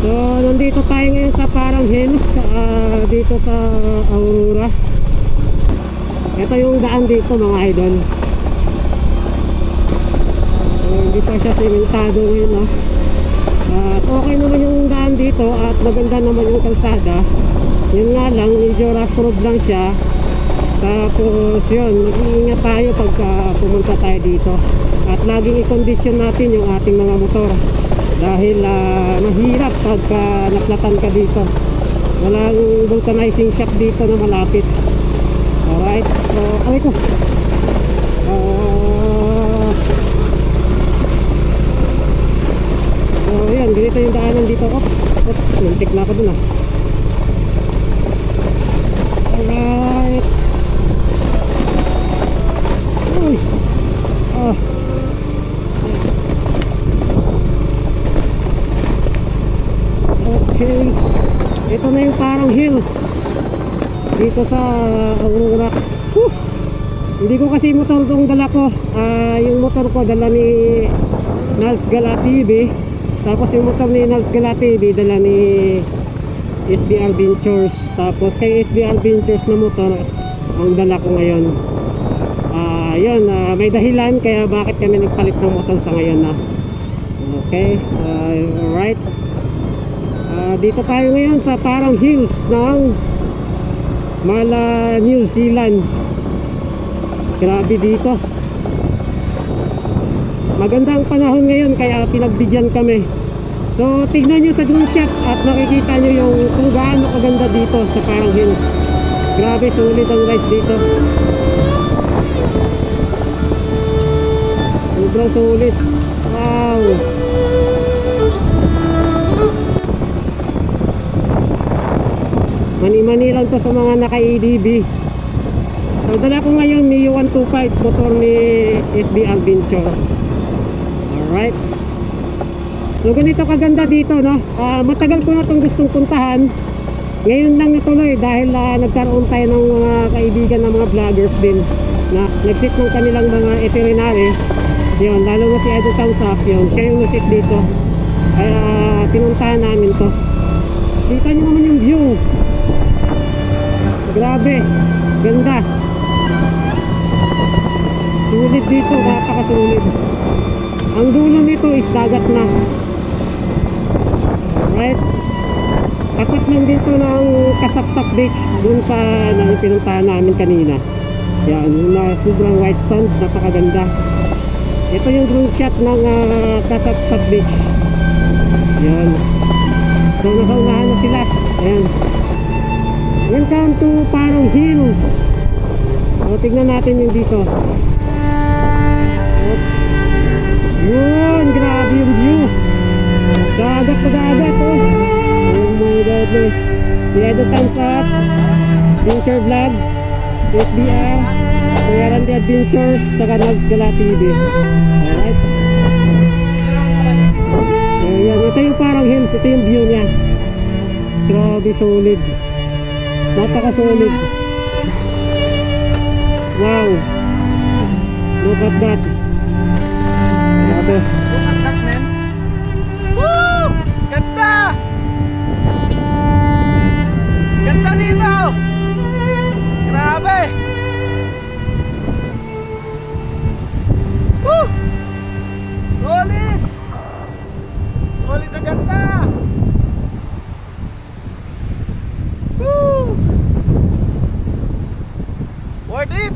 So nandito tayo ngayon sa Parang Hills, dito sa Aurora. Ito yung daan dito mga idol. Hindi pa siya simentado ngayon, no? At okay naman yung daan dito at maganda naman yung kalsada. Yun nga lang, medyo rough road lang siya. Tapos yun, mag-iingat tayo pagka pumunta tayo dito. At laging i-condition natin yung ating mga motor. Dahil mahirap pagka naplatan ka dito. Walang vulcanizing shop dito na malapit. Alright, so aray ko. So yan, ganito yung daanan dito. Oops, muntik na ako dun ah. Alright. Uy. Okay. Ito na yung Parang Hills dito sa Aurora. Hindi ko kasi motor itong dala ko. Yung motor ko dala ni Nals Gala TV. Tapos yung motor ni Nals Gala TV dala ni SBR Ventures. Tapos kay SBR Ventures na motor ang dala ko ngayon. Yun, may dahilan kaya bakit kami nagpalit ng motor sa ngayon na. Okay, alright. Dito tayo ngayon sa Parang Hills ng Mala, New Zealand. Grabe dito. Maganda ang panahon ngayon kaya pinagbigyan kami. So tignan nyo sa drone shot at makikita nyo yung kung gaano kaganda dito sa Parang Hills. Grabe, sulit ang guys dito. Sobrang sulit. Wow. Mani-mani lang to sa mga naka-ADB. So dala ko ngayon ni 125 motor ni SBR Venture. Alright. So ganito kaganda dito, no? Matagal ko na itong gustong puntahan. Ngayon lang natuloy dahil nagkaroon tayo ng mga kaibigan ng mga vloggers din na nag-sit ng kanilang mga itinerary. Yun, lalo na si Edo Tangsap, yun, siya yung nag-sit dito. Kaya pinuntahan namin to. Kita nyo naman yung view. Grabe, ganda. Sulit dito, napakasulit. Ang dulo nito is dagat na. Right? Tapat lang dito ng Kasapsap Beach dun sa pinuntahan namin kanina. Yan, yung sobrang white sand, napakaganda. Ito yung drone shot ng Kasapsap Beach. Yan. So nasa unahan na sila. Ayan. Welcome to Parang Hills. So tignan natin yung dito. Yun, grabe yung view. Dagat na dagat, oh. Oh my goodness. Si Edo Tangsap, Venture Vlog, SBR, Kuya Randy Adventures, saka Nals Gala TV. Alright. Ayan, ito yung Parang Hills, ito yung view niya. Grabe, solid. Napaka-solid. Wow. Look at that. Grabe. Look at that, man. Woo! Ganda! Ganda dito! Grabe! Woo! Solid! Solid sa ganda! Woo! Worth it!